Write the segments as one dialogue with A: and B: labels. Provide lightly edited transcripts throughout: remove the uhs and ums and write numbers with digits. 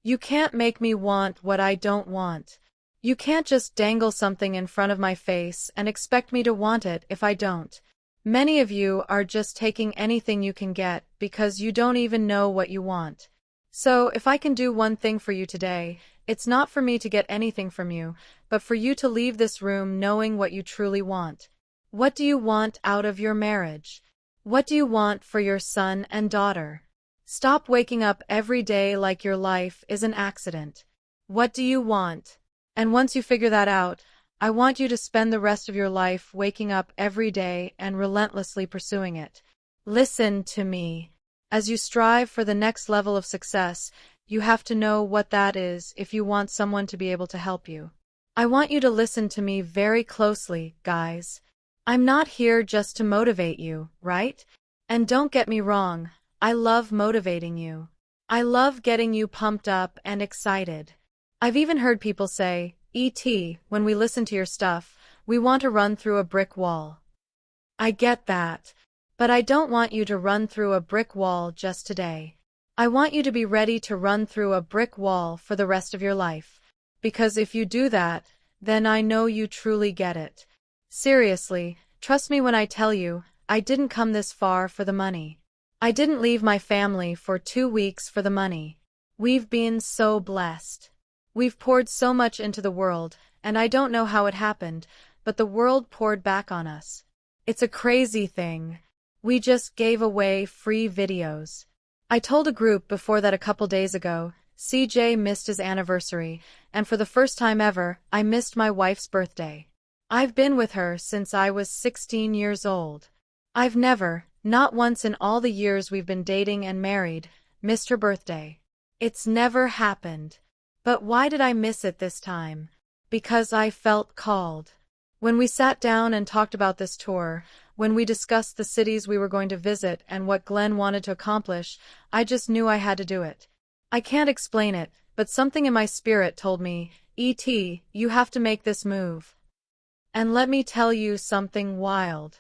A: You can't make me want what I don't want. You can't just dangle something in front of my face and expect me to want it if I don't. Many of you are just taking anything you can get because you don't even know what you want. So, if I can do one thing for you today, it's not for me to get anything from you, but for you to leave this room knowing what you truly want. What do you want out of your marriage? What do you want for your son and daughter? Stop waking up every day like your life is an accident. What do you want? And once you figure that out, I want you to spend the rest of your life waking up every day and relentlessly pursuing it. Listen to me. As you strive for the next level of success, you have to know what that is if you want someone to be able to help you. I want you to listen to me very closely, guys. I'm not here just to motivate you, right? And don't get me wrong, I love motivating you. I love getting you pumped up and excited. I've even heard people say, "E.T., when we listen to your stuff, we want to run through a brick wall." I get that. But I don't want you to run through a brick wall just today. I want you to be ready to run through a brick wall for the rest of your life. Because if you do that, then I know you truly get it. Seriously, trust me when I tell you, I didn't come this far for the money. I didn't leave my family for 2 weeks for the money. We've been so blessed. We've poured so much into the world, and I don't know how it happened, but the world poured back on us. It's a crazy thing. We just gave away free videos. I told a group before that a couple days ago, CJ missed his anniversary, and for the first time ever, I missed my wife's birthday. I've been with her since I was 16 years old. I've never, not once in all the years we've been dating and married, missed her birthday. It's never happened. But why did I miss it this time? Because I felt called. When we sat down and talked about this tour, when we discussed the cities we were going to visit and what Glenn wanted to accomplish, I just knew I had to do it. I can't explain it, but something in my spirit told me, "E.T., you have to make this move." And let me tell you something wild.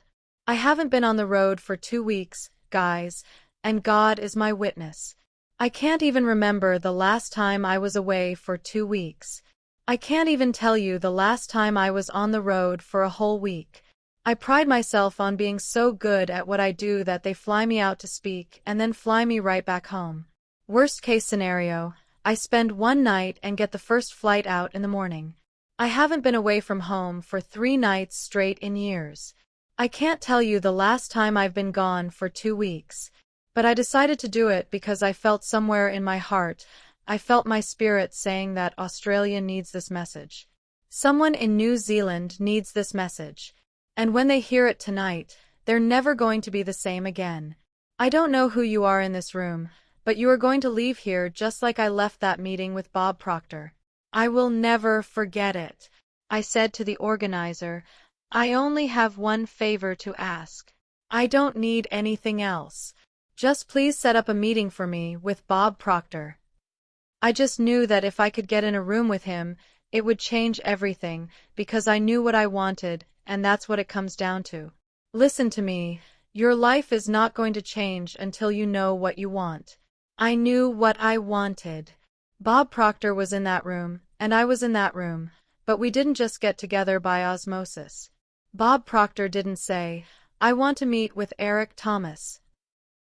A: I haven't been on the road for 2 weeks, guys, and God is my witness. I can't even remember the last time I was away for 2 weeks. I can't even tell you the last time I was on the road for a whole week. I pride myself on being so good at what I do that they fly me out to speak and then fly me right back home. Worst case scenario, I spend one night and get the first flight out in the morning. I haven't been away from home for 3 nights straight in years. I can't tell you the last time I've been gone for 2 weeks, but I decided to do it because I felt somewhere in my heart, I felt my spirit saying that Australia needs this message. Someone in New Zealand needs this message. And when they hear it tonight, they're never going to be the same again. I don't know who you are in this room, but you are going to leave here just like I left that meeting with Bob Proctor. I will never forget it. I said to the organizer, "I only have one favor to ask. I don't need anything else. Just please set up a meeting for me with Bob Proctor." I just knew that if I could get in a room with him, it would change everything, because I knew what I wanted, and that's what it comes down to. Listen to me, your life is not going to change until you know what you want. I knew what I wanted. Bob Proctor was in that room, and I was in that room, but we didn't just get together by osmosis. Bob Proctor didn't say, "I want to meet with Eric Thomas."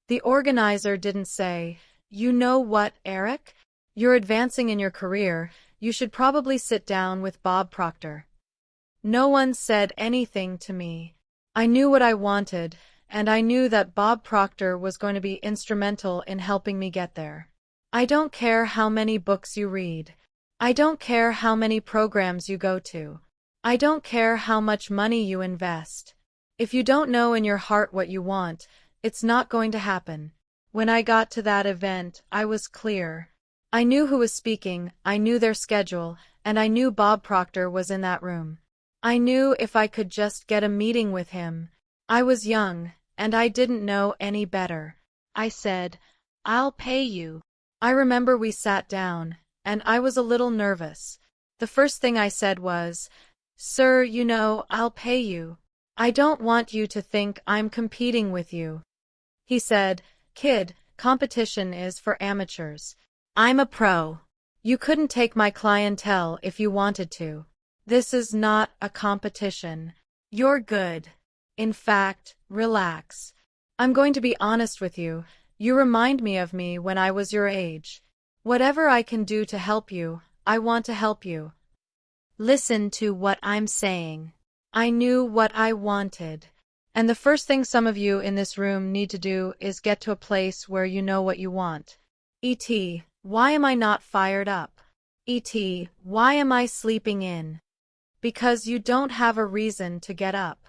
A: The organizer didn't say, "You know what, Eric? You're advancing in your career, you should probably sit down with Bob Proctor." No one said anything to me. I knew what I wanted, and I knew that Bob Proctor was going to be instrumental in helping me get there. I don't care how many books you read. I don't care how many programs you go to. I don't care how much money you invest. If you don't know in your heart what you want, it's not going to happen. When I got to that event, I was clear. I knew who was speaking, I knew their schedule, and I knew Bob Proctor was in that room. I knew if I could just get a meeting with him. I was young, and I didn't know any better. I said, "I'll pay you." I remember we sat down, and I was a little nervous. The first thing I said was, "Sir, you know, I'll pay you. I don't want you to think I'm competing with you." He said, "Kid, competition is for amateurs. I'm a pro." You couldn't take my clientele if you wanted to. This is not a competition. You're good. In fact, relax. I'm going to be honest with you. You remind me of me when I was your age. Whatever I can do to help you, I want to help you. Listen to what I'm saying. I knew what I wanted. And the first thing some of you in this room need to do is get to a place where you know what you want. E.T., why am I not fired up? E.T., why am I sleeping in? Because you don't have a reason to get up.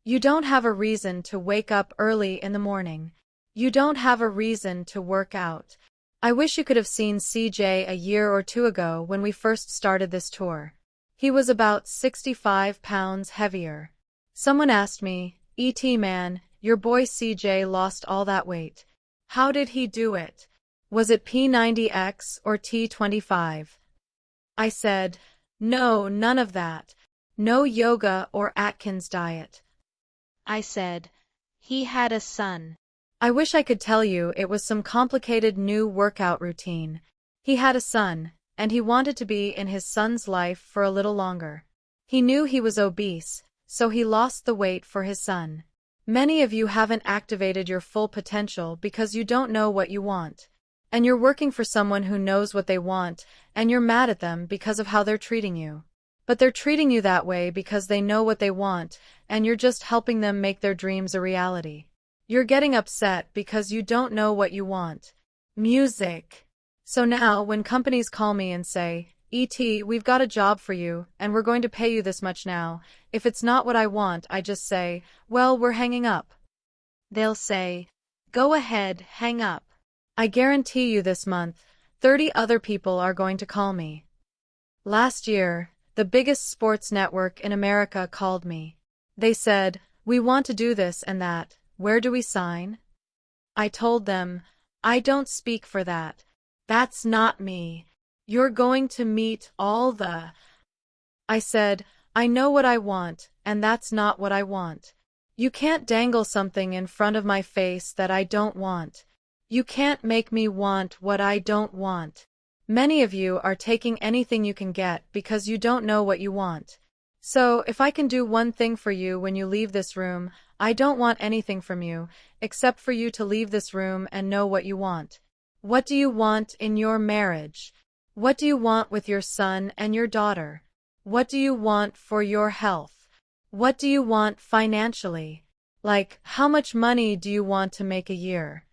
A: You don't have a reason to wake up early in the morning. You don't have a reason to work out. I wish you could have seen CJ a year or two ago when we first started this tour. He was about 65 pounds heavier. Someone asked me, E.T. man, your boy CJ lost all that weight. How did he do it? Was it P90X or T25? I said, no, none of that. No yoga or Atkins diet. I said, he had a son. I wish I could tell you it was some complicated new workout routine. He had a son, and he wanted to be in his son's life for a little longer. He knew he was obese, so he lost the weight for his son. Many of you haven't activated your full potential because you don't know what you want. And you're working for someone who knows what they want, and you're mad at them because of how they're treating you. But they're treating you that way because they know what they want, and you're just helping them make their dreams a reality. You're getting upset because you don't know what you want. Music. So now, when companies call me and say, E.T., we've got a job for you, and we're going to pay you this much now, if it's not what I want, I just say, well, we're hanging up. They'll say, go ahead, hang up. I guarantee you this month, 30 other people are going to call me. Last year, the biggest sports network in America called me. They said, we want to do this and that. Where do we sign? I told them, I don't speak for that. That's not me. You're going to meet all the... I said, I know what I want, and that's not what I want. You can't dangle something in front of my face that I don't want. You can't make me want what I don't want. Many of you are taking anything you can get because you don't know what you want. So, if I can do one thing for you when you leave this room, I don't want anything from you, except for you to leave this room and know what you want. What do you want in your marriage? What do you want with your son and your daughter? What do you want for your health? What do you want financially? Like, how much money do you want to make a year?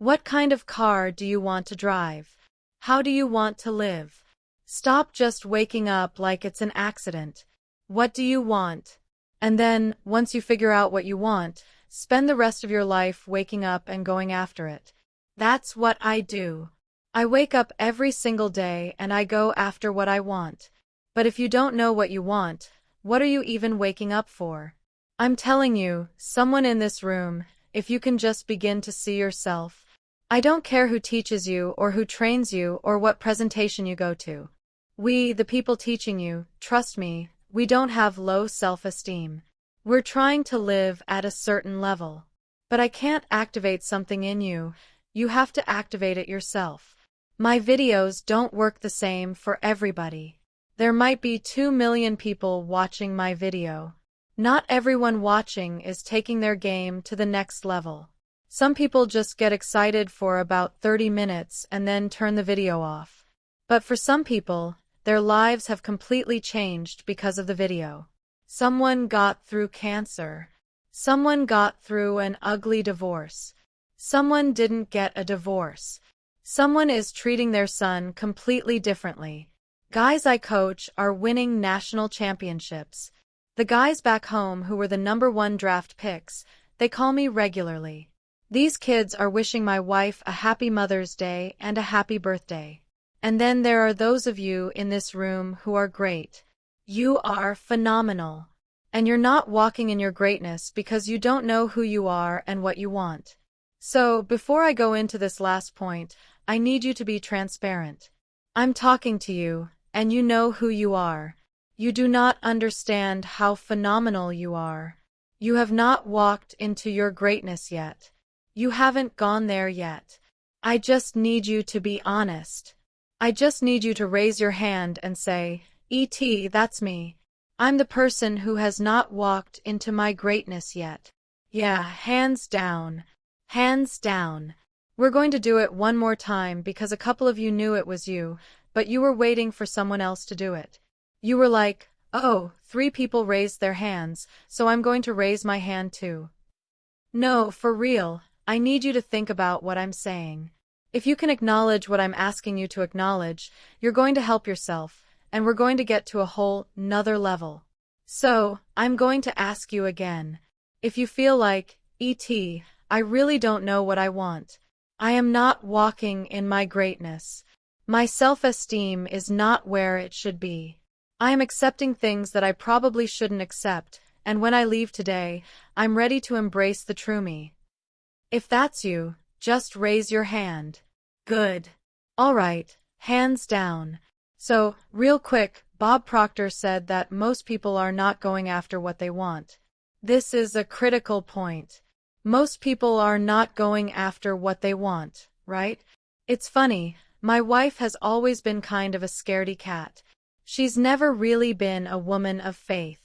A: What kind of car do you want to drive? How do you want to live? Stop just waking up like it's an accident. What do you want? And then, once you figure out what you want, spend the rest of your life waking up and going after it. That's what I do. I wake up every single day and I go after what I want. But if you don't know what you want, what are you even waking up for? I'm telling you, someone in this room, if you can just begin to see yourself. I don't care who teaches you or who trains you or what presentation you go to. We, the people teaching you, trust me, we don't have low self-esteem. We're trying to live at a certain level. But I can't activate something in you. You have to activate it yourself. My videos don't work the same for everybody. There might be 2 million people watching my video. Not everyone watching is taking their game to the next level. Some people just get excited for about 30 minutes and then turn the video off. But for some people, their lives have completely changed because of the video. Someone got through cancer. Someone got through an ugly divorce. Someone didn't get a divorce. Someone is treating their son completely differently. Guys I coach are winning national championships. The guys back home who were the #1 draft picks, they call me regularly. These kids are wishing my wife a happy Mother's Day and a happy birthday. And then there are those of you in this room who are great. You are phenomenal. And you're not walking in your greatness because you don't know who you are and what you want. So, before I go into this last point, I need you to be transparent. I'm talking to you, and you know who you are. You do not understand how phenomenal you are. You have not walked into your greatness yet. You haven't gone there yet. I just need you to be honest. I just need you to raise your hand and say, "E.T., that's me. I'm the person who has not walked into my greatness yet." Yeah, hands down. Hands down. We're going to do it one more time because a couple of you knew it was you, but you were waiting for someone else to do it. You were like, "Oh, 3 people raised their hands, so I'm going to raise my hand too." No, for real, I need you to think about what I'm saying. If you can acknowledge what I'm asking you to acknowledge, you're going to help yourself, and we're going to get to a whole nother level. So, I'm going to ask you again. If you feel like, "E.T., I really don't know what I want. I am not walking in my greatness. My self-esteem is not where it should be. I am accepting things that I probably shouldn't accept, and when I leave today, I'm ready to embrace the true me." If that's you, just raise your hand. Good. All right, hands down. So, real quick, Bob Proctor said that most people are not going after what they want. This is a critical point. Most people are not going after what they want, right? It's funny, my wife has always been kind of a scaredy cat. She's never really been a woman of faith.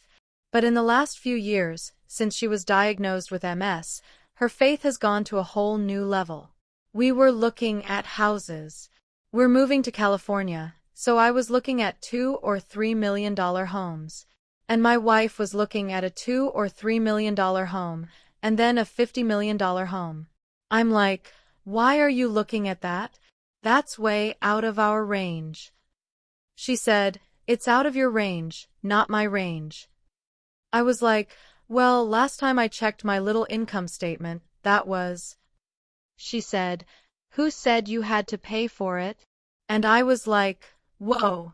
A: But in the last few years, since she was diagnosed with MS, her faith has gone to a whole new level. We were looking at houses. We're moving to California, so I was looking at $2 or $3 million homes. And my wife was looking at a $2 or $3 million home, and then a $50 million home. I'm like, "Why are you looking at that? That's way out of our range." She said, "It's out of your range, not my range." I was like, "Well, last time I checked my little income statement, that was." She said, "Who said you had to pay for it?" And I was like, "Whoa."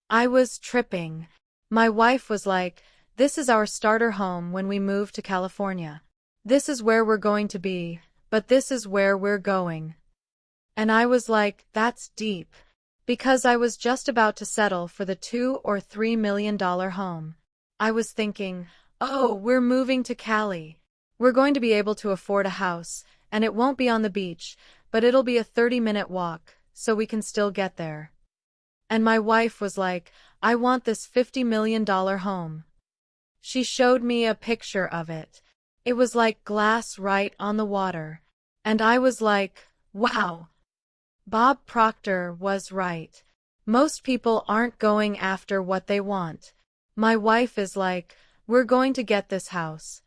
A: I was tripping. My wife was like, "This is our starter home when we move to California. This is where we're going to be, but this is where we're going." And I was like, "That's deep." Because I was just about to settle for the $2 or $3 million home. I was thinking, "Oh, we're moving to Cali. We're going to be able to afford a house, and it won't be on the beach, but it'll be a 30-minute walk, so we can still get there." And my wife was like, "I want this $50 million home." She showed me a picture of it. It was like glass right on the water. And I was like, wow. Bob Proctor was right. Most people aren't going after what they want. My wife is like, "We're going to get this house."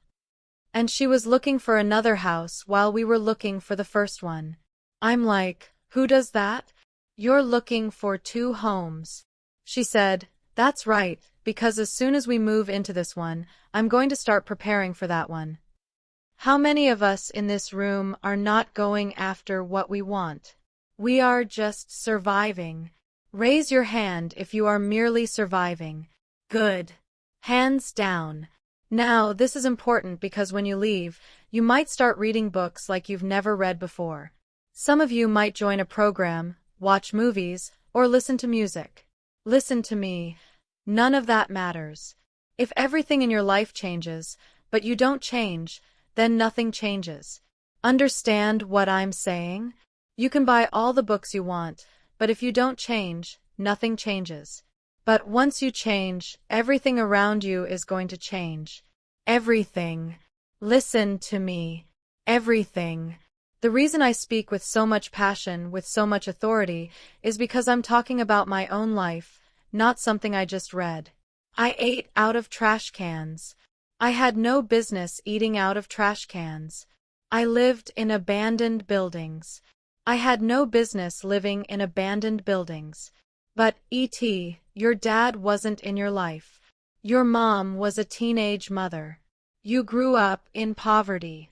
A: And she was looking for another house while we were looking for the first one. I'm like, "Who does that? You're looking for 2 homes." She said, "That's right, because as soon as we move into this one, I'm going to start preparing for that one." How many of us in this room are not going after what we want? We are just surviving. Raise your hand if you are merely surviving. Good. Hands down. Now, this is important because when you leave, you might start reading books like you've never read before. Some of you might join a program, watch movies, or listen to music. Listen to me. None of that matters. If everything in your life changes, but you don't change, then nothing changes. Understand what I'm saying? You can buy all the books you want, but if you don't change, nothing changes. But once you change, everything around you is going to change. Everything. Listen to me. Everything. The reason I speak with so much passion, with so much authority, is because I'm talking about my own life, not something I just read. I ate out of trash cans. I had no business eating out of trash cans. I lived in abandoned buildings. I had no business living in abandoned buildings. But, E.T., your dad wasn't in your life. Your mom was a teenage mother. You grew up in poverty.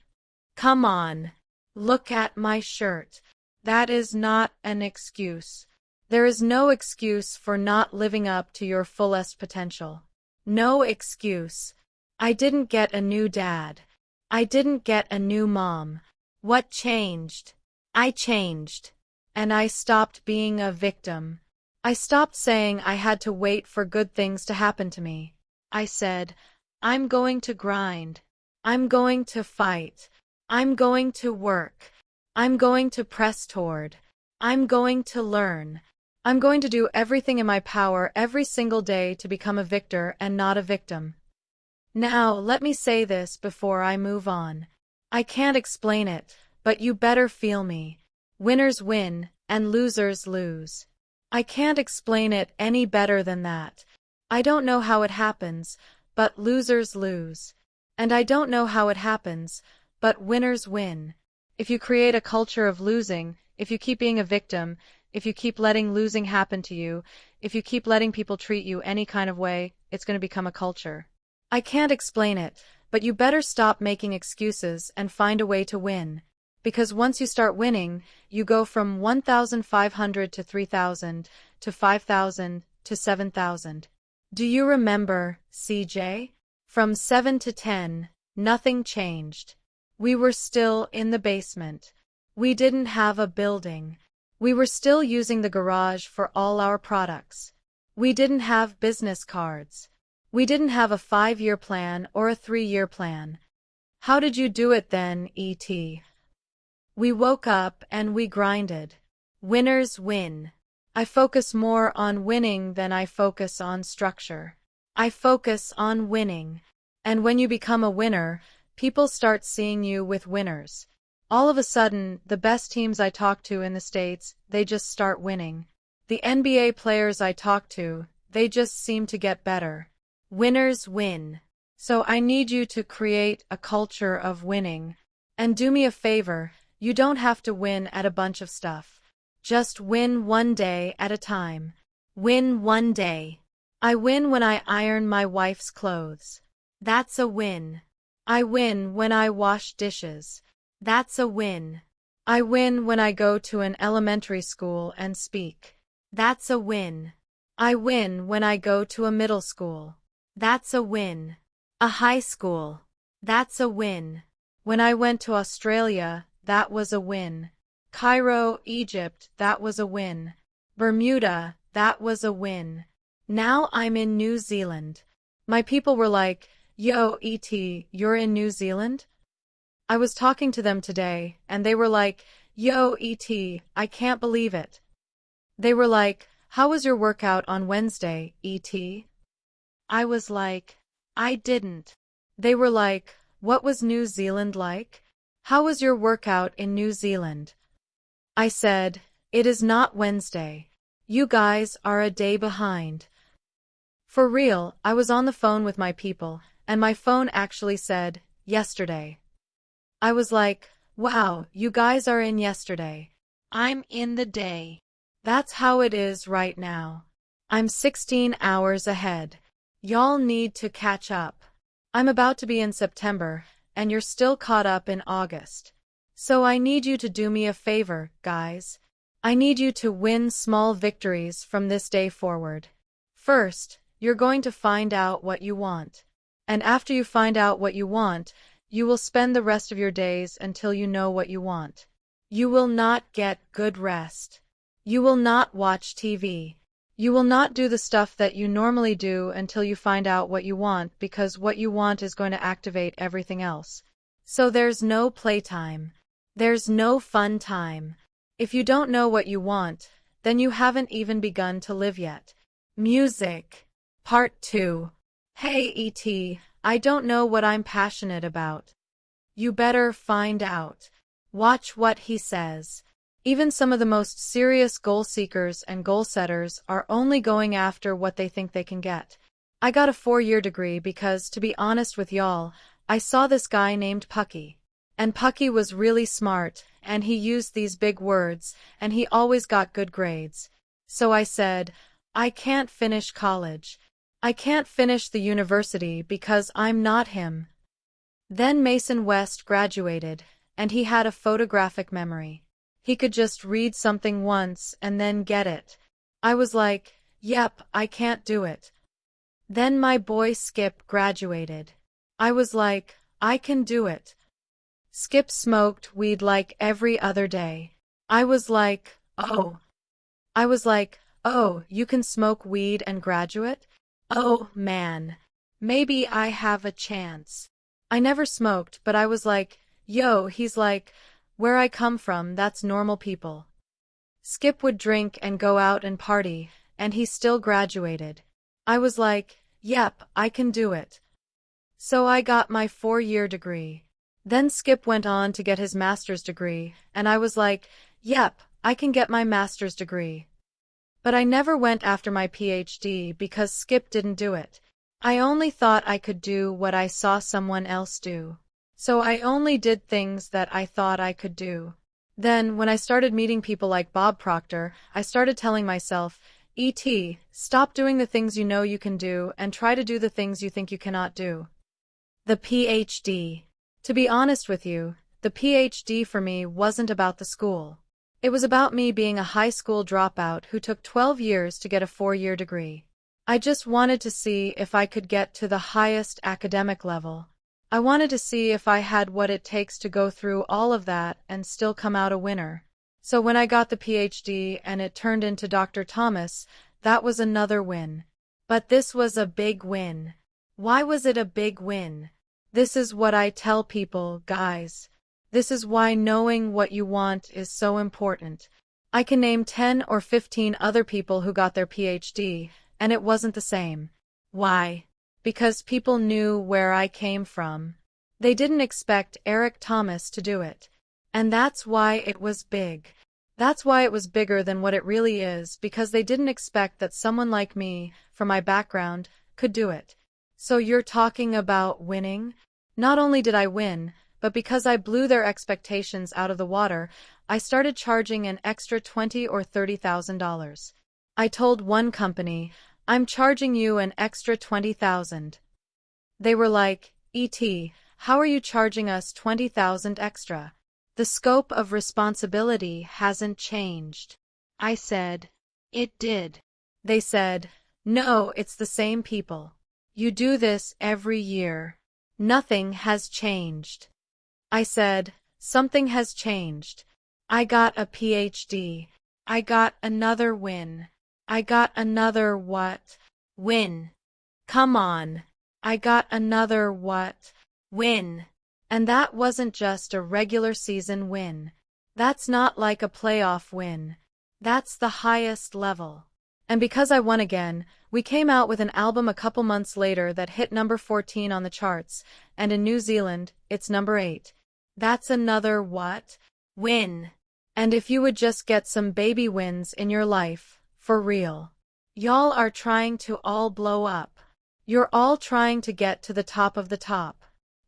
A: Come on. Look at my shirt. That is not an excuse. There is no excuse for not living up to your fullest potential. No excuse. I didn't get a new dad. I didn't get a new mom. What changed? I changed. And I stopped being a victim. I stopped saying I had to wait for good things to happen to me. I said, "I'm going to grind. I'm going to fight. I'm going to work. I'm going to press toward. I'm going to learn. I'm going to do everything in my power every single day to become a victor and not a victim. Now, let me say this before I move on. I can't explain it, but you better feel me. Winners win, and losers lose. I can't explain it any better than that. I don't know how it happens, but losers lose. And I don't know how it happens, but winners win. If you create a culture of losing, if you keep being a victim, if you keep letting losing happen to you, if you keep letting people treat you any kind of way, it's going to become a culture. I can't explain it, but you better stop making excuses and find a way to win. Because once you start winning, you go from 1,500 to 3,000, to 5,000, to 7,000. Do you remember, CJ? From 7 to 10, nothing changed. We were still in the basement. We didn't have a building. We were still using the garage for all our products. We didn't have business cards. We didn't have a 5-year plan or a 3-year plan. How did you do it then, E.T.? We woke up and we grinded. Winners win. I focus more on winning than I focus on structure. I focus on winning. And when you become a winner, people start seeing you with winners. All of a sudden, the best teams I talk to in the States, they just start winning. The NBA players I talk to, they just seem to get better. Winners win. So I need you to create a culture of winning. And do me a favor, you don't have to win at a bunch of stuff. Just win one day at a time. Win one day. I win when I iron my wife's clothes. That's a win. I win when I wash dishes. That's a win. I win when I go to an elementary school and speak. That's a win. I win when I go to a middle school. That's a win. A high school. That's a win. When I went to Australia, that was a win. Cairo, Egypt, that was a win. Bermuda, that was a win. Now I'm in New Zealand. My people were like, "Yo, E.T., you're in New Zealand?" I was talking to them today, and they were like, "Yo, E.T., I can't believe it." They were like, "How was your workout on Wednesday, E.T.?" I was like, "I didn't." They were like, "What was New Zealand like? How was your workout in New Zealand?" I said, "It is not Wednesday. You guys are a day behind." For real, I was on the phone with my people, and my phone actually said, "Yesterday." I was like, "Wow, you guys are in yesterday. I'm in the day." That's how it is right now. I'm 16 hours ahead. Y'all need to catch up. I'm about to be in September, and you're still caught up in August. So I need you to do me a favor, guys. I need you to win small victories from this day forward. First, you're going to find out what you want. And after you find out what you want, you will spend the rest of your days until you know what you want. You will not get good rest. You will not watch TV. You will not do the stuff that you normally do until you find out what you want, because what you want is going to activate everything else. So there's no playtime. There's no fun time. If you don't know what you want, then you haven't even begun to live yet. Music. Part 2. Hey, E.T., I don't know what I'm passionate about. You better find out. Watch what he says. Even some of the most serious goal seekers and goal setters are only going after what they think they can get. I got a 4-year degree because, to be honest with y'all, I saw this guy named Pucky. And Pucky was really smart, and he used these big words, and he always got good grades. So I said, I can't finish college. I can't finish the university because I'm not him. Then Mason West graduated, and he had a photographic memory. He could just read something once and then get it. I was like, yep, I can't do it. Then my boy Skip graduated. I was like, I can do it. Skip smoked weed like every other day. I was like, oh. I was like, oh, you can smoke weed and graduate? Oh, man. Maybe I have a chance. I never smoked, but I was like, yo, he's like, where I come from, that's normal people. Skip would drink and go out and party, and he still graduated. I was like, yep, I can do it. So I got my 4-year degree. Then Skip went on to get his master's degree, and I was like, yep, I can get my master's degree. But I never went after my PhD because Skip didn't do it. I only thought I could do what I saw someone else do. So I only did things that I thought I could do. Then, when I started meeting people like Bob Proctor, I started telling myself, E.T., stop doing the things you know you can do and try to do the things you think you cannot do. The PhD. To be honest with you, the PhD for me wasn't about the school. It was about me being a high school dropout who took 12 years to get a 4-year degree. I just wanted to see if I could get to the highest academic level. I wanted to see if I had what it takes to go through all of that and still come out a winner. So when I got the PhD and it turned into Dr. Thomas, that was another win. But this was a big win. Why was it a big win? This is what I tell people, guys. This is why knowing what you want is so important. I can name 10 or 15 other people who got their PhD, and it wasn't the same. Why? Because people knew where I came from. They didn't expect Eric Thomas to do it. And that's why it was big. That's why it was bigger than what it really is, because they didn't expect that someone like me, from my background, could do it. So you're talking about winning? Not only did I win, but because I blew their expectations out of the water, I started charging an extra $20,000 or $30,000. I told one company, I'm charging you an extra $20,000. They were like, E.T., how are you charging us $20,000 extra? The scope of responsibility hasn't changed. I said, it did. They said, no, it's the same people. You do this every year. Nothing has changed. I said, something has changed. I got a PhD. I got another win. I got another what? Win. Come on. I got another what? Win. And that wasn't just a regular season win. That's not like a playoff win. That's the highest level. And because I won again, we came out with an album a couple months later that hit number 14 on the charts, and in New Zealand, it's number 8. That's another what? Win. And if you would just get some baby wins in your life, for real. Y'all are trying to all blow up. You're all trying to get to the top of the top.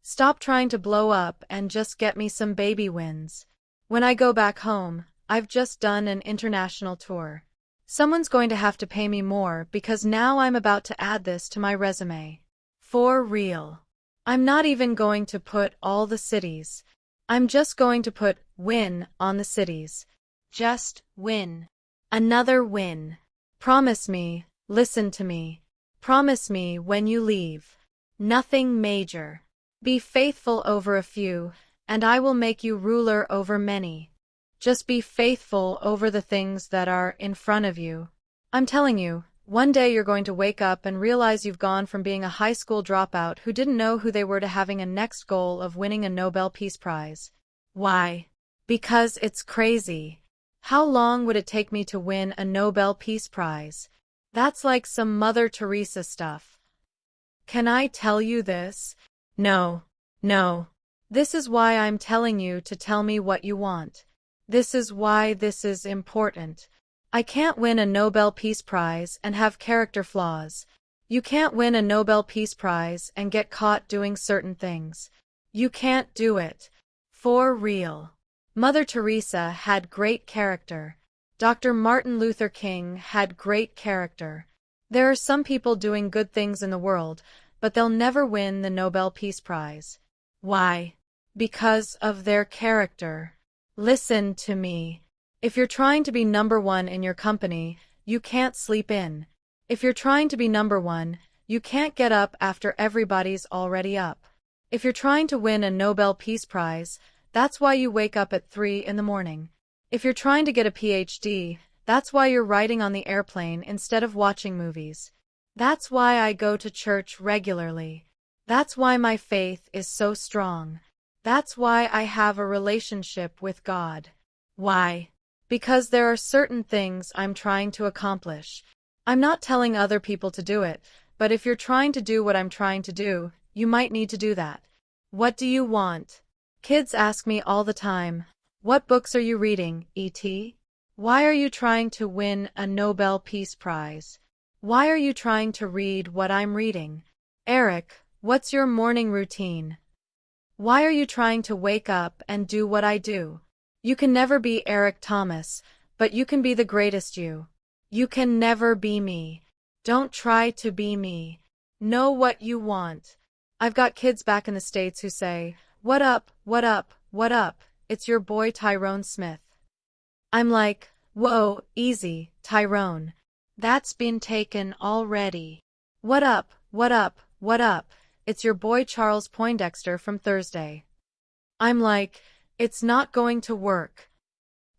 A: Stop trying to blow up and just get me some baby wins. When I go back home, I've just done an international tour. Someone's going to have to pay me more because now I'm about to add this to my resume. For real. I'm not even going to put all the cities. I'm just going to put win on the cities. Just win. Another win. Promise me, listen to me. Promise me when you leave. Nothing major. Be faithful over a few, and I will make you ruler over many. Just be faithful over the things that are in front of you. I'm telling you, one day you're going to wake up and realize you've gone from being a high school dropout who didn't know who they were to having a next goal of winning a Nobel Peace Prize. Why? Because it's crazy. How long would it take me to win a Nobel Peace Prize? That's like some Mother Teresa stuff. Can I tell you this? No. No. This is why I'm telling you to tell me what you want. This is why this is important. I can't win a Nobel Peace Prize and have character flaws. You can't win a Nobel Peace Prize and get caught doing certain things. You can't do it. For real. Mother Teresa had great character. Dr. Martin Luther King had great character. There are some people doing good things in the world, but they'll never win the Nobel Peace Prize. Why? Because of their character. Listen to me. If you're trying to be number one in your company, you can't sleep in. If you're trying to be number one, you can't get up after everybody's already up. If you're trying to win a Nobel Peace Prize, that's why you wake up at 3 in the morning. If you're trying to get a PhD, that's why you're riding on the airplane instead of watching movies. That's why I go to church regularly. That's why my faith is so strong. That's why I have a relationship with God. Why? Because there are certain things I'm trying to accomplish. I'm not telling other people to do it, but if you're trying to do what I'm trying to do, you might need to do that. What do you want? Kids ask me all the time, what books are you reading, E.T.? Why are you trying to win a Nobel Peace Prize? Why are you trying to read what I'm reading? Eric, what's your morning routine? Why are you trying to wake up and do what I do? You can never be Eric Thomas, but you can be the greatest you. You can never be me. Don't try to be me. Know what you want. I've got kids back in the States who say, what up, what up, what up? It's your boy Tyrone Smith. I'm like, whoa, easy, Tyrone. That's been taken already. What up, what up, what up? It's your boy Charles Poindexter from Thursday. I'm like, it's not going to work.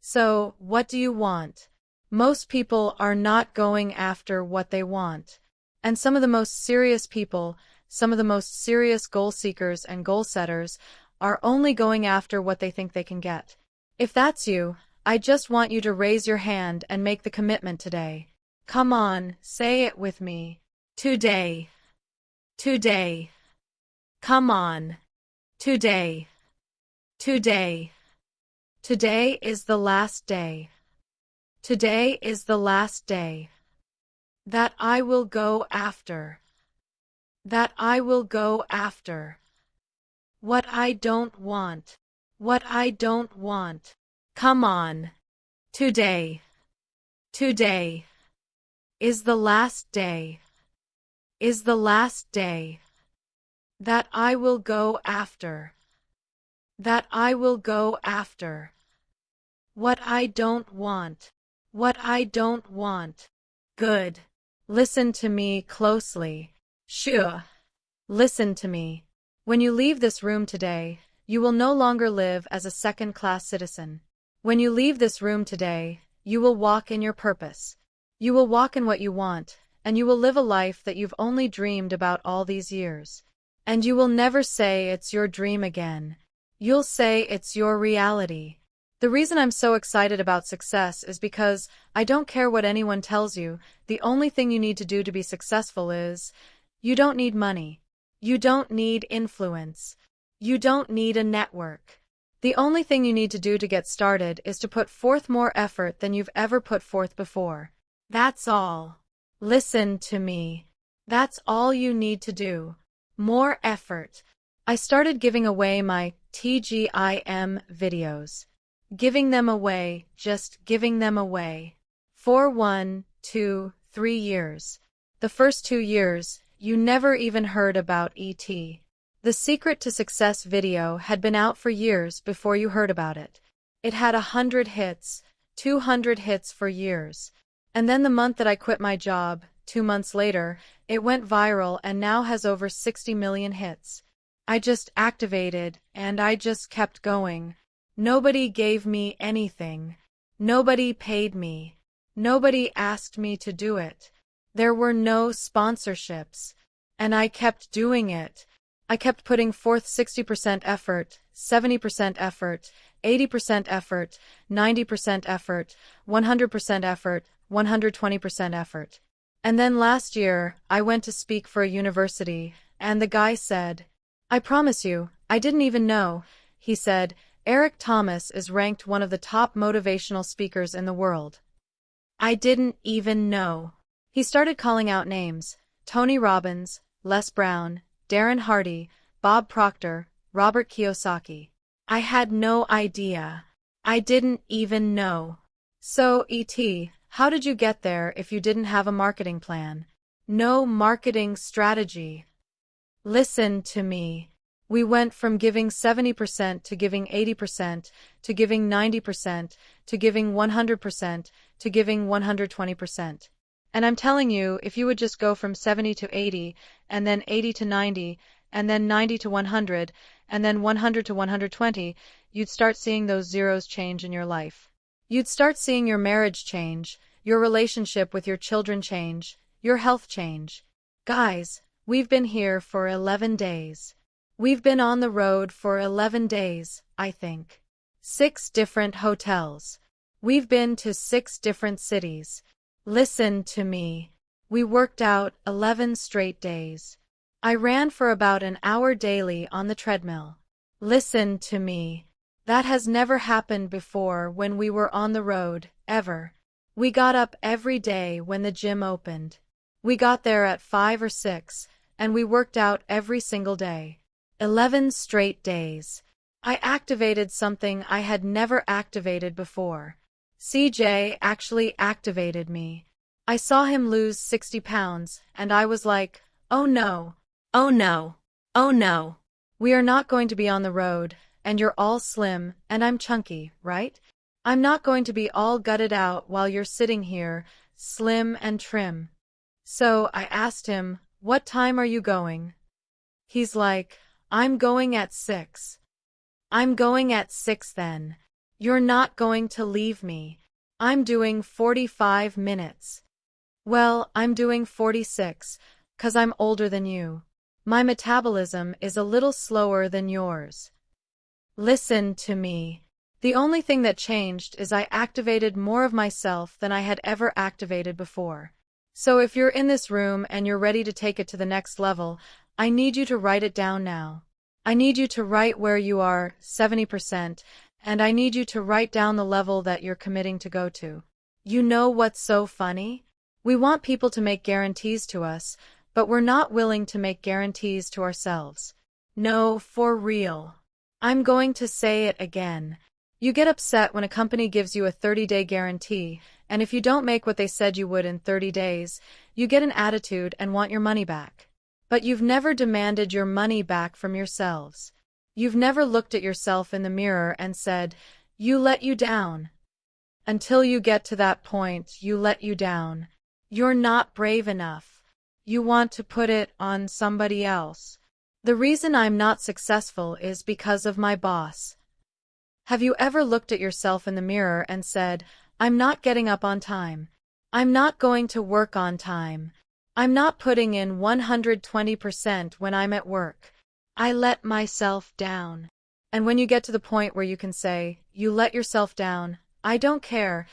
A: So, what do you want? Most people are not going after what they want. And some of the most serious people, some of the most serious goal seekers and goal setters, are only going after what they think they can get. If that's you, I just want you to raise your hand and make the commitment today. Come on, say it with me. Today. Today. Come on. Today. Today. Today is the last day. Today is the last day. That I will go after. That I will go after. What I don't want. What I don't want. Come on. Today. Today. Is the last day. Is the last day. That I will go after. That I will go after. What I don't want. What I don't want. Good. Listen to me closely. Sure. Listen to me. When you leave this room today, you will no longer live as a second-class citizen. When you leave this room today, you will walk in your purpose. You will walk in what you want, and you will live a life that you've only dreamed about all these years. And you will never say it's your dream again. You'll say it's your reality. The reason I'm so excited about success is because I don't care what anyone tells you, the only thing you need to do to be successful is, you don't need money. You don't need influence. You don't need a network. The only thing you need to do to get started is to put forth more effort than you've ever put forth before. That's all. Listen to me. That's all you need to do. More effort. I started giving away my TGIM videos. Giving them away, just giving them away. For 1, 2, 3 years. The first 2 years, you never even heard about E.T. The Secret to Success video had been out for years before you heard about it. It had 100 hits, 200 hits for years. And then the month that I quit my job, 2 months later, it went viral and now has over 60 million hits. I just activated, and I just kept going. Nobody gave me anything. Nobody paid me. Nobody asked me to do it. There were no sponsorships. And I kept doing it. I kept putting forth 60% effort, 70% effort, 80% effort, 90% effort, 100% effort, 120% effort. And then last year, I went to speak for a university, and the guy said, I promise you, I didn't even know. He said, Eric Thomas is ranked one of the top motivational speakers in the world. I didn't even know. He started calling out names: Tony Robbins, Les Brown, Darren Hardy, Bob Proctor, Robert Kiyosaki. I had no idea. I didn't even know. So, E.T., how did you get there if you didn't have a marketing plan? No marketing strategy. Listen to me. We went from giving 70% to giving 80%, to giving 90%, to giving 100%, to giving 120%. And I'm telling you, if you would just go from 70 to 80, and then 80 to 90, and then 90 to 100, and then 100 to 120, you'd start seeing those zeros change in your life. You'd start seeing your marriage change, your relationship with your children change, your health change. Guys, we've been here for 11 days. We've been on the road for 11 days, I think. 6 different hotels. We've been to 6 different cities. Listen to me. We worked out 11 straight days. I ran for about an hour daily on the treadmill. Listen to me. That has never happened before when we were on the road, ever. We got up every day when the gym opened. We got there at 5 or 6, and we worked out every single day. 11 straight days. I activated something I had never activated before. CJ actually activated me. I saw him lose 60 pounds, and I was like, oh no, oh no, oh no. We are not going to be on the road, and you're all slim, and I'm chunky, right? I'm not going to be all gutted out while you're sitting here, slim and trim. So I asked him, what time are you going? He's like, I'm going at 6. I'm going at 6 then. You're not going to leave me. I'm doing 45 minutes. Well, I'm doing 46, 'cause I'm older than you. My metabolism is a little slower than yours. Listen to me. The only thing that changed is I activated more of myself than I had ever activated before. So if you're in this room and you're ready to take it to the next level, I need you to write it down now. I need you to write where you are, 70%, and I need you to write down the level that you're committing to go to. You know what's so funny? We want people to make guarantees to us, but we're not willing to make guarantees to ourselves. No, for real. I'm going to say it again. You get upset when a company gives you a 30-day guarantee, and if you don't make what they said you would in 30 days, you get an attitude and want your money back. But you've never demanded your money back from yourselves. You've never looked at yourself in the mirror and said, you let you down. Until you get to that point, you let you down. You're not brave enough. You want to put it on somebody else. The reason I'm not successful is because of my boss. Have you ever looked at yourself in the mirror and said, I'm not getting up on time. I'm not going to work on time. I'm not putting in 120% when I'm at work. I let myself down. And when you get to the point where you can say, you let yourself down, I don't care.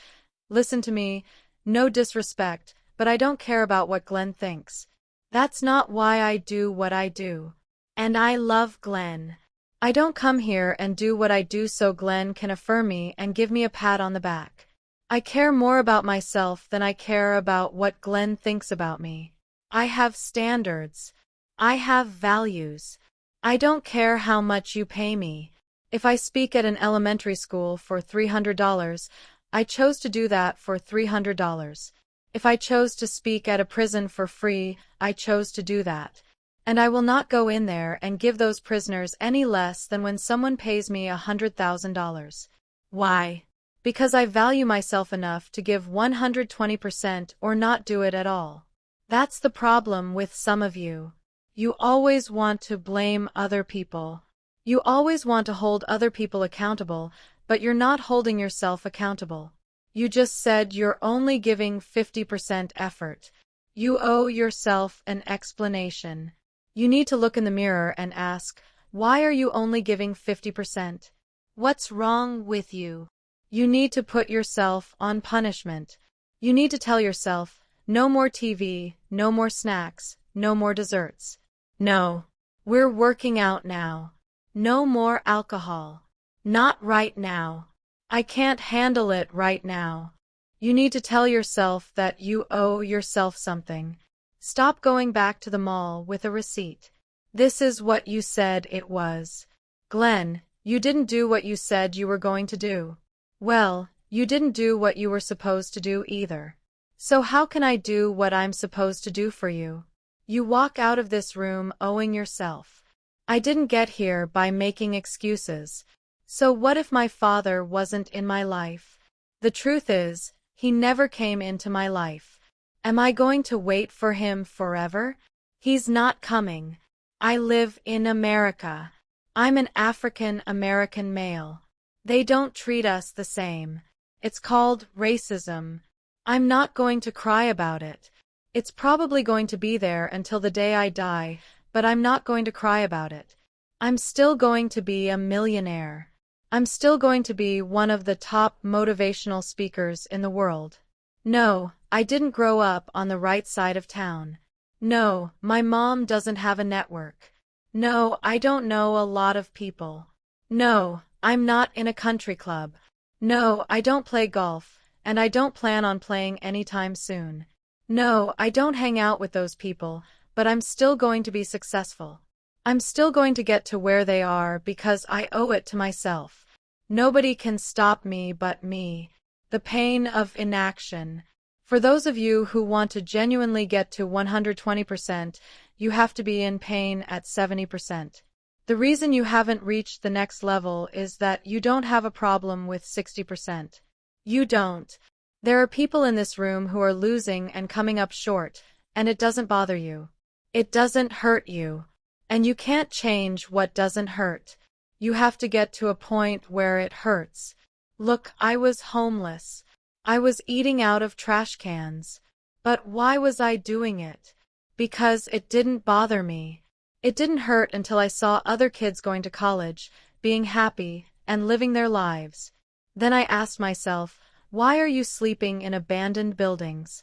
A: Listen to me, no disrespect, but I don't care about what Glenn thinks. That's not why I do what I do. And I love Glenn. I don't come here and do what I do so Glenn can affirm me and give me a pat on the back. I care more about myself than I care about what Glenn thinks about me. I have standards. I have values. I don't care how much you pay me. If I speak at an elementary school for $300, I chose to do that for $300. If I chose to speak at a prison for free, I chose to do that. And I will not go in there and give those prisoners any less than when someone pays me $100,000. Why? Because I value myself enough to give 120% or not do it at all. That's the problem with some of you. You always want to blame other people. You always want to hold other people accountable, but you're not holding yourself accountable. You just said you're only giving 50% effort. You owe yourself an explanation. You need to look in the mirror and ask, why are you only giving 50%? What's wrong with you? You need to put yourself on punishment. You need to tell yourself, no more TV, no more snacks, no more desserts. No. We're working out now. No more alcohol. Not right now. I can't handle it right now. You need to tell yourself that you owe yourself something. Stop going back to the mall with a receipt. This is what you said it was. Glenn, you didn't do what you said you were going to do. Well, you didn't do what you were supposed to do either. So how can I do what I'm supposed to do for you? You walk out of this room owing yourself. I didn't get here by making excuses. So what if my father wasn't in my life? The truth is, he never came into my life. Am I going to wait for him forever? He's not coming. I live in America. I'm an African American male. They don't treat us the same. It's called racism. I'm not going to cry about it. It's probably going to be there until the day I die, but I'm not going to cry about it. I'm still going to be a millionaire. I'm still going to be one of the top motivational speakers in the world. No, I didn't grow up on the right side of town. No, my mom doesn't have a network. No, I don't know a lot of people. No, I'm not in a country club. No, I don't play golf, and I don't plan on playing anytime soon. No, I don't hang out with those people, but I'm still going to be successful. I'm still going to get to where they are because I owe it to myself. Nobody can stop me but me. The pain of inaction. For those of you who want to genuinely get to 120%, you have to be in pain at 70%. The reason you haven't reached the next level is that you don't have a problem with 60%. You don't. There are people in this room who are losing and coming up short, and it doesn't bother you. It doesn't hurt you. And you can't change what doesn't hurt. You have to get to a point where it hurts. Look, I was homeless. I was eating out of trash cans. But why was I doing it? Because it didn't bother me. It didn't hurt until I saw other kids going to college, being happy, and living their lives. Then I asked myself, why are you sleeping in abandoned buildings?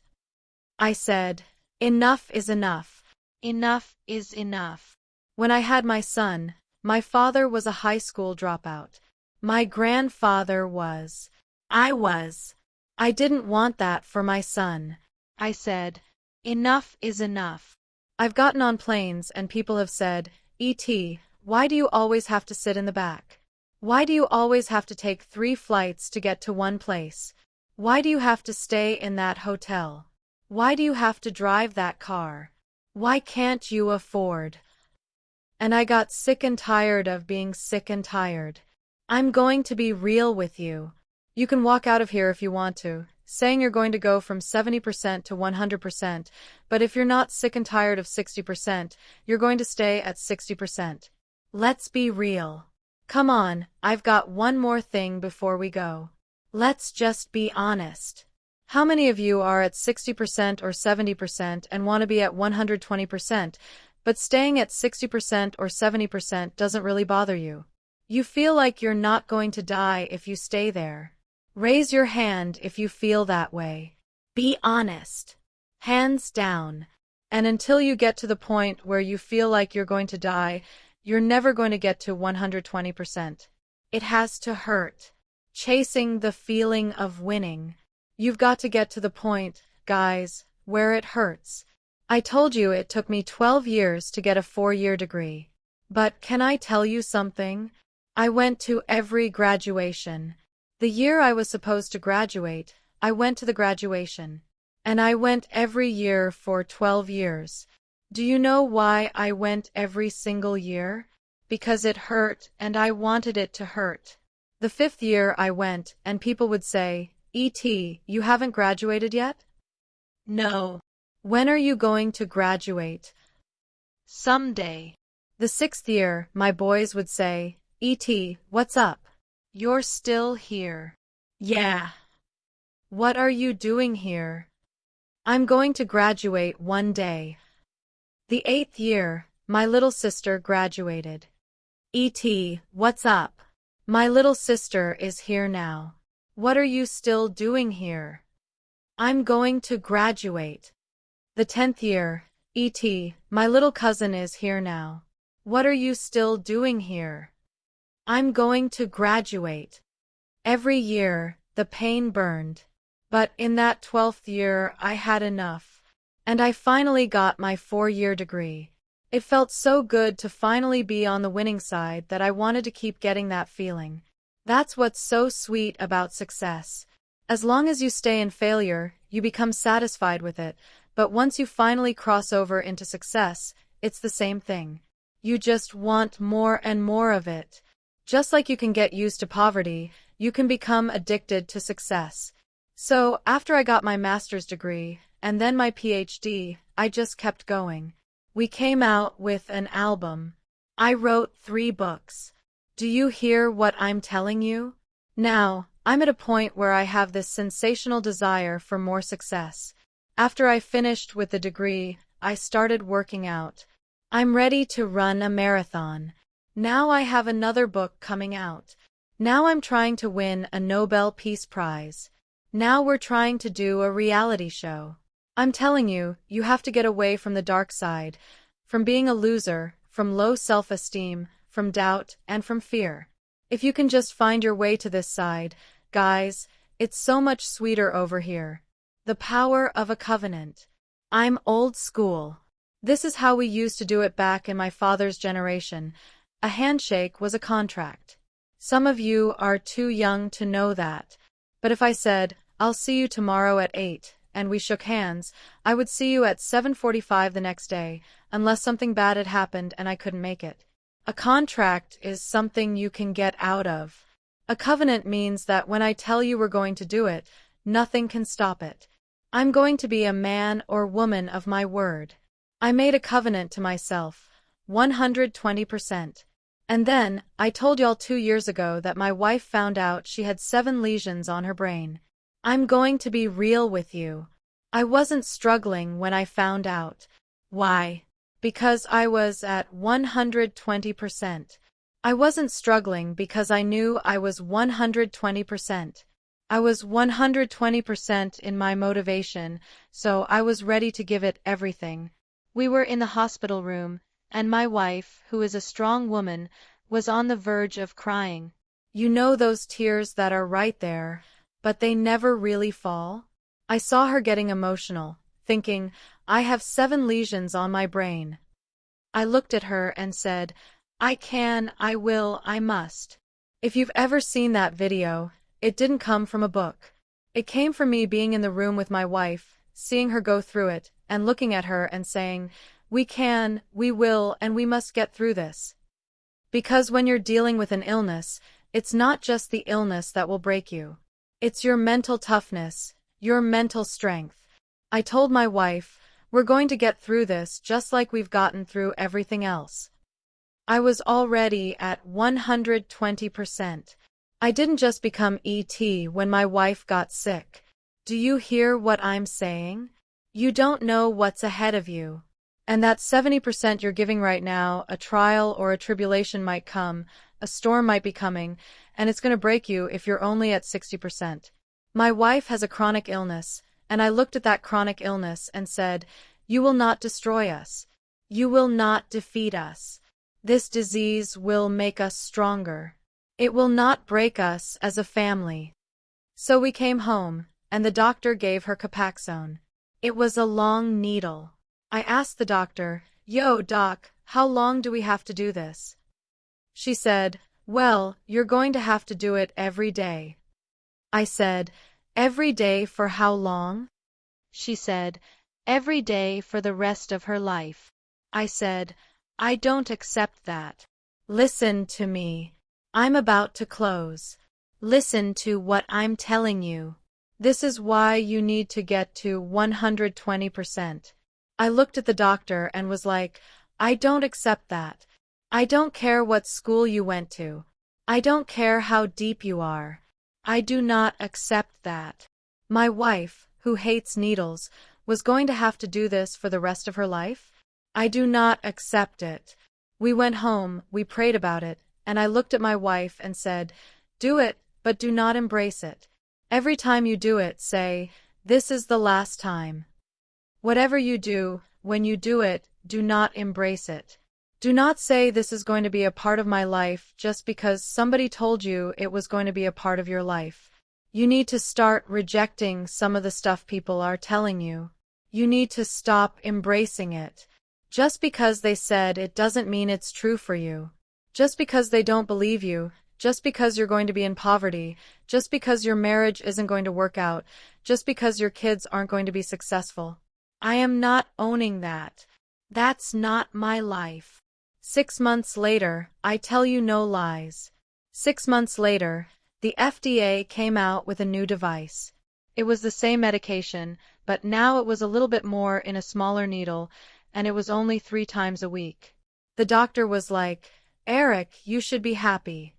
A: I said, enough is enough. Enough is enough. When I had my son, my father was a high school dropout. My grandfather was. I didn't want that for my son. I said, enough is enough. I've gotten on planes and people have said, E.T., why do you always have to sit in the back? Why do you always have to take 3 flights to get to one place? Why do you have to stay in that hotel? Why do you have to drive that car? Why can't you afford? And I got sick and tired of being sick and tired. I'm going to be real with you. You can walk out of here if you want to, saying you're going to go from 70% to 100%, but if you're not sick and tired of 60%, you're going to stay at 60%. Let's be real. Come on, I've got one more thing before we go. Let's just be honest. How many of you are at 60% or 70% and want to be at 120%, but staying at 60% or 70% doesn't really bother you? You feel like you're not going to die if you stay there. Raise your hand if you feel that way. Be honest. Hands down. And until you get to the point where you feel like you're going to die, you're never going to get to 120%. It has to hurt. Chasing the feeling of winning. You've got to get to the point, guys, where it hurts. I told you it took me 12 years to get a 4-year degree. But can I tell you something? I went to every graduation. The year I was supposed to graduate, I went to the graduation. And I went every year for 12 years. Do you know why I went every single year? Because it hurt and I wanted it to hurt. The 5th year I went and people would say, E.T., you haven't graduated yet? No. When are you going to graduate? Someday. The 6th year, my boys would say, E.T., what's up? You're still here. Yeah. What are you doing here? I'm going to graduate one day. The 8th year, my little sister graduated. E.T., what's up? My little sister is here now. What are you still doing here? I'm going to graduate. The 10th year, E.T., my little cousin is here now. What are you still doing here? I'm going to graduate. Every year, the pain burned. But in that 12th year, I had enough. And I finally got my 4-year degree. It felt so good to finally be on the winning side that I wanted to keep getting that feeling. That's what's so sweet about success. As long as you stay in failure, you become satisfied with it, but once you finally cross over into success, it's the same thing. You just want more and more of it. Just like you can get used to poverty, you can become addicted to success. So, after I got my master's degree, and then my PhD, I just kept going. We came out with an album. I wrote 3 books. Do you hear what I'm telling you? Now, I'm at a point where I have this sensational desire for more success. After I finished with the degree, I started working out. I'm ready to run a marathon. Now I have another book coming out. Now I'm trying to win a Nobel Peace Prize. Now we're trying to do a reality show. I'm telling you, you have to get away from the dark side, from being a loser, from low self-esteem, from doubt, and from fear. If you can just find your way to this side, guys, it's so much sweeter over here. The power of a covenant. I'm old school. This is how we used to do it back in my father's generation. A handshake was a contract. Some of you are too young to know that. But if I said, I'll see you tomorrow at 8, and we shook hands, I would see you at 7:45 the next day, unless something bad had happened and I couldn't make it. A contract is something you can get out of. A covenant means that when I tell you we're going to do it, nothing can stop it. I'm going to be a man or woman of my word. I made a covenant to myself, 120%. And then, I told y'all 2 years ago that my wife found out she had 7 lesions on her brain. I'm going to be real with you. I wasn't struggling when I found out. Why? Because I was at 120%. I wasn't struggling because I knew I was 120%. I was 120% in my motivation, so I was ready to give it everything. We were in the hospital room, and my wife, who is a strong woman, was on the verge of crying. You know those tears that are right there, but they never really fall? I saw her getting emotional, thinking, I have 7 lesions on my brain. I looked at her and said, I can, I will, I must. If you've ever seen that video, it didn't come from a book. It came from me being in the room with my wife, seeing her go through it, and looking at her and saying, we can, we will, and we must get through this. Because when you're dealing with an illness, it's not just the illness that will break you. It's your mental toughness, your mental strength. I told my wife, we're going to get through this just like we've gotten through everything else. I was already at 120%. I didn't just become ET when my wife got sick. Do you hear what I'm saying? You don't know what's ahead of you. And that 70% you're giving right now, a trial or a tribulation might come, a storm might be coming, and it's going to break you if you're only at 60%. My wife has a chronic illness, and I looked at that chronic illness and said, you will not destroy us. You will not defeat us. This disease will make us stronger. It will not break us as a family. So we came home, and the doctor gave her Copaxone. It was a long needle. I asked the doctor, yo, doc, how long do we have to do this? She said, well, you're going to have to do it every day. I said, every day for how long? She said, every day for the rest of her life. I said, I don't accept that. Listen to me. I'm about to close. Listen to what I'm telling you. This is why you need to get to 120%. I looked at the doctor and was like, I don't accept that. I don't care what school you went to. I don't care how deep you are. I do not accept that. My wife, who hates needles, was going to have to do this for the rest of her life? I do not accept it. We went home, we prayed about it, and I looked at my wife and said, do it, but do not embrace it. Every time you do it, say, this is the last time. Whatever you do, when you do it, do not embrace it. Do not say this is going to be a part of my life just because somebody told you it was going to be a part of your life. You need to start rejecting some of the stuff people are telling you. You need to stop embracing it. Just because they said it doesn't mean it's true for you. Just because they don't believe you, just because you're going to be in poverty, just because your marriage isn't going to work out, just because your kids aren't going to be successful. I am not owning that. That's not my life. 6 months later, I tell you no lies. 6 months later, the FDA came out with a new device. It was the same medication, but now it was a little bit more in a smaller needle, and it was only 3 times a week. The doctor was like, Eric, you should be happy.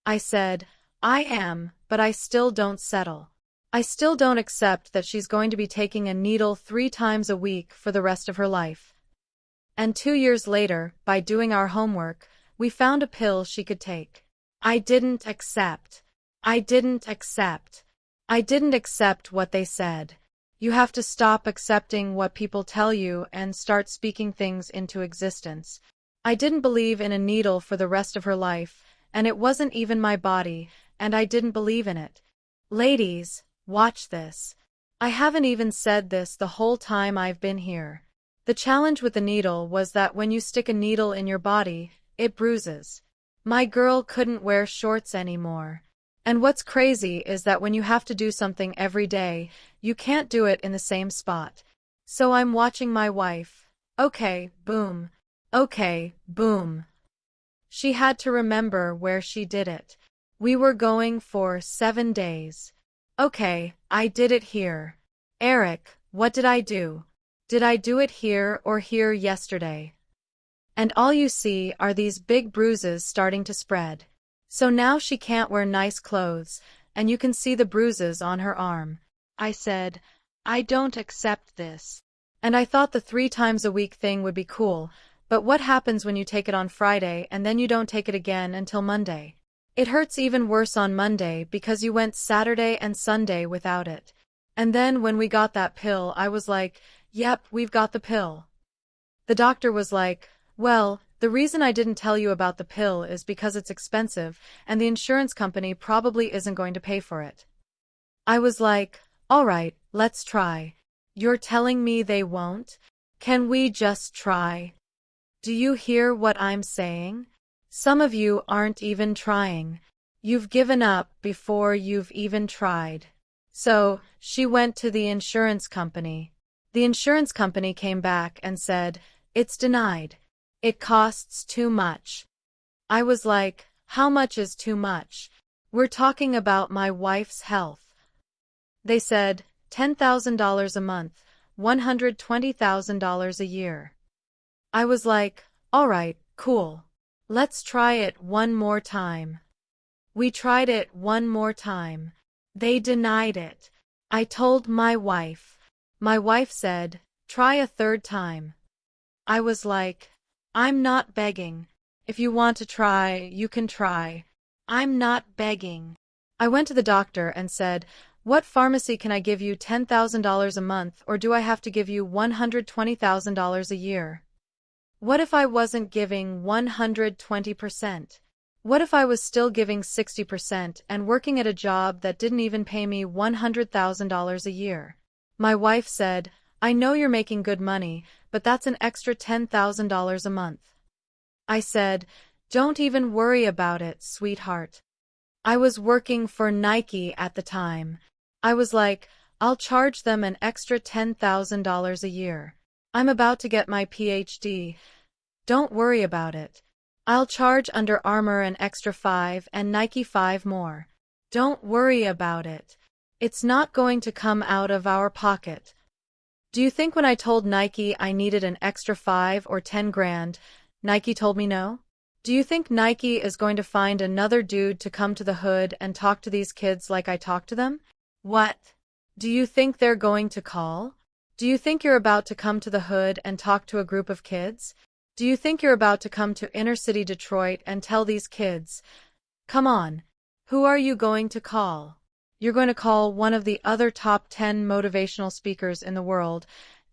A: I said, I am, but I still don't settle. I still don't accept that she's going to be taking a needle 3 times a week for the rest of her life. And 2 years later, by doing our homework, we found a pill she could take. I didn't accept. I didn't accept. I didn't accept what they said. You have to stop accepting what people tell you and start speaking things into existence. I didn't believe in a needle for the rest of her life, and it wasn't even my body, and I didn't believe in it. Ladies, watch this. I haven't even said this the whole time I've been here. The challenge with the needle was that when you stick a needle in your body, it bruises. My girl couldn't wear shorts anymore. And what's crazy is that when you have to do something every day, you can't do it in the same spot. So I'm watching my wife. Okay, boom. Okay, boom. She had to remember where she did it. We were going for 7 days. Okay, I did it here. Eric, what did I do? Did I do it here or here yesterday? And all you see are these big bruises starting to spread. So now she can't wear nice clothes, and you can see the bruises on her arm. I said, I don't accept this. And I thought the 3 times a week thing would be cool, but what happens when you take it on Friday and then you don't take it again until Monday? It hurts even worse on Monday because you went Saturday and Sunday without it. And then when we got that pill, I was like, yep, we've got the pill. The doctor was like, well, the reason I didn't tell you about the pill is because it's expensive and the insurance company probably isn't going to pay for it. I was like, all right, let's try. You're telling me they won't? Can we just try? Do you hear what I'm saying? Some of you aren't even trying. You've given up before you've even tried. So, she went to the insurance company. The insurance company came back and said, it's denied. It costs too much. I was like, how much is too much? We're talking about my wife's health. They said, $10,000 a month, $120,000 a year. I was like, all right, cool. Let's try it one more time. We tried it one more time. They denied it. I told my wife. My wife said, try a 3rd time. I was like, I'm not begging. If you want to try, you can try. I'm not begging. I went to the doctor and said, what pharmacy can I give you $10,000 a month, or do I have to give you $120,000 a year? What if I wasn't giving 120%? What if I was still giving 60% and working at a job that didn't even pay me $100,000 a year? My wife said, I know you're making good money, but that's an extra $10,000 a month. I said, don't even worry about it, sweetheart. I was working for Nike at the time. I was like, I'll charge them an extra $10,000 a year. I'm about to get my PhD. Don't worry about it. I'll charge Under Armour an extra 5 and Nike 5 more. Don't worry about it. It's not going to come out of our pocket. Do you think when I told Nike I needed an extra 5 or 10 grand, Nike told me no? Do you think Nike is going to find another dude to come to the hood and talk to these kids like I talk to them? What? Do you think they're going to call? Do you think you're about to come to the hood and talk to a group of kids? Do you think you're about to come to inner city Detroit and tell these kids, come on, who are you going to call? You're going to call one of the other top 10 motivational speakers in the world,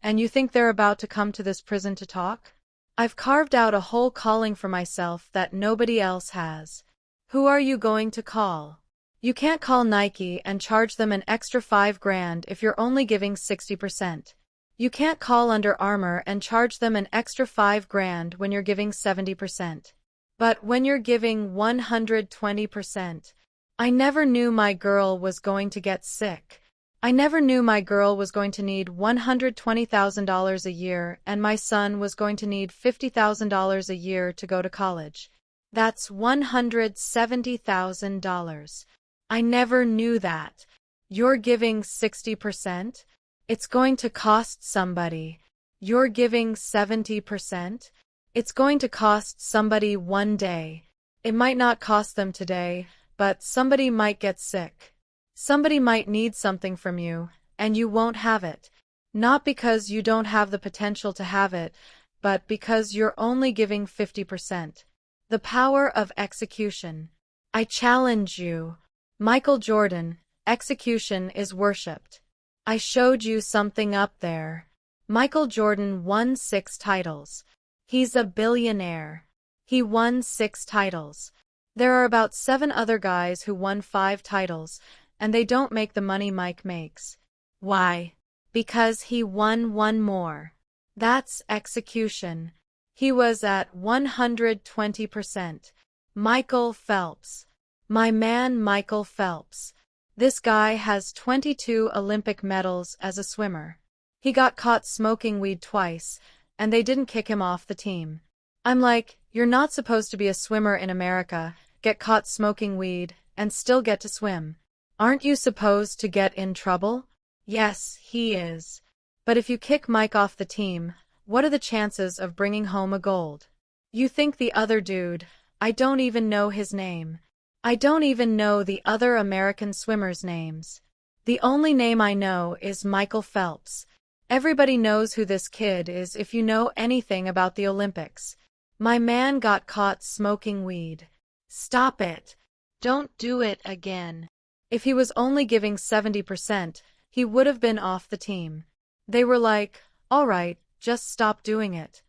A: and you think they're about to come to this prison to talk? I've carved out a whole calling for myself that nobody else has. Who are you going to call? You can't call Nike and charge them an extra 5 grand if you're only giving 60%. You can't call Under Armour and charge them an extra 5 grand when you're giving 70%. But when you're giving 120%, I never knew my girl was going to get sick. I never knew my girl was going to need $120,000 a year and my son was going to need $50,000 a year to go to college. That's $170,000. I never knew that. You're giving 60%? It's going to cost somebody. You're giving 70%? It's going to cost somebody one day. It might not cost them today, but somebody might get sick. Somebody might need something from you, and you won't have it. Not because you don't have the potential to have it, but because you're only giving 50%. The power of execution. I challenge you. Michael Jordan, execution is worshipped. I showed you something up there. Michael Jordan won 6 titles. He's a billionaire. He won 6 titles. There are about 7 other guys who won 5 titles, and they don't make the money Mike makes. Why? Because he won one more. That's execution. He was at 120%. Michael Phelps. My man Michael Phelps. This guy has 22 Olympic medals as a swimmer. He got caught smoking weed twice, and they didn't kick him off the team. I'm like, you're not supposed to be a swimmer in America, get caught smoking weed, and still get to swim. Aren't you supposed to get in trouble? Yes, he is. But if you kick Mike off the team, what are the chances of bringing home a gold? You think the other dude, I don't even know his name. I don't even know the other American swimmers' names. The only name I know is Michael Phelps. Everybody knows who this kid is if you know anything about the Olympics. My man got caught smoking weed. Stop it. Don't do it again. If he was only giving 70%, he would have been off the team. They were like, all right, just stop doing it.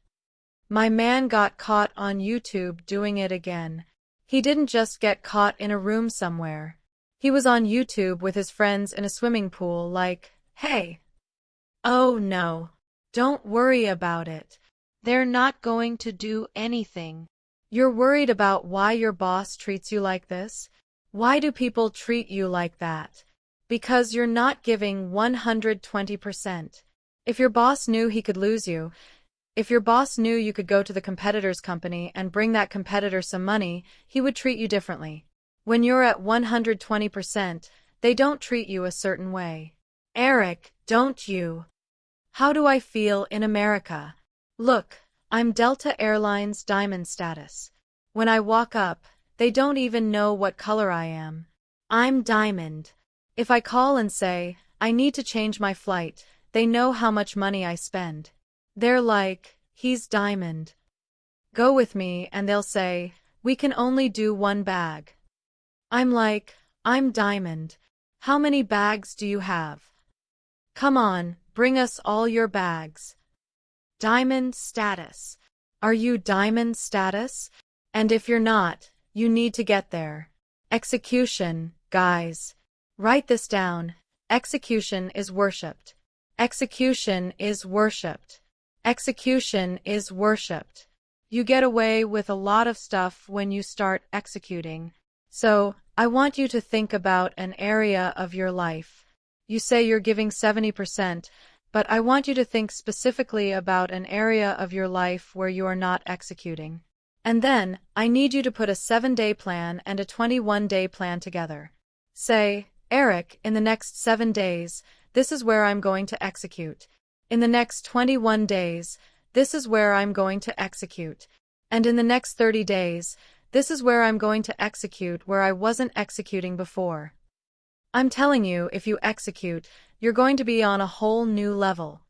A: My man got caught on YouTube doing it again. He didn't just get caught in a room somewhere. He was on YouTube with his friends in a swimming pool like, hey. Oh no. Don't worry about it. They're not going to do anything. You're worried about why your boss treats you like this? Why do people treat you like that? Because you're not giving 120%. If your boss knew he could lose you, if your boss knew you could go to the competitor's company and bring that competitor some money, he would treat you differently. When you're at 120%, they don't treat you a certain way. Eric, don't you? How do I feel in America? Look, I'm Delta Airlines Diamond status. When I walk up, they don't even know what color I am. I'm Diamond. If I call and say, I need to change my flight, they know how much money I spend. They're like, he's Diamond. Go with me, and they'll say, we can only do 1 bag. I'm like, I'm Diamond. How many bags do you have? Come on, bring us all your bags. Diamond status. Are you Diamond status? And if you're not, you need to get there. Execution, guys. Write this down. Execution is worshipped. Execution is worshipped. Execution is worshipped. You get away with a lot of stuff when you start executing. So, I want you to think about an area of your life. You say you're giving 70%, but I want you to think specifically about an area of your life where you are not executing. And then, I need you to put a 7-day plan and a 21-day plan together. Say, Eric, in the next 7 days, this is where I'm going to execute. In the next 21 days, this is where I'm going to execute. And in the next 30 days, this is where I'm going to execute where I wasn't executing before. I'm telling you, if you execute, you're going to be on a whole new level.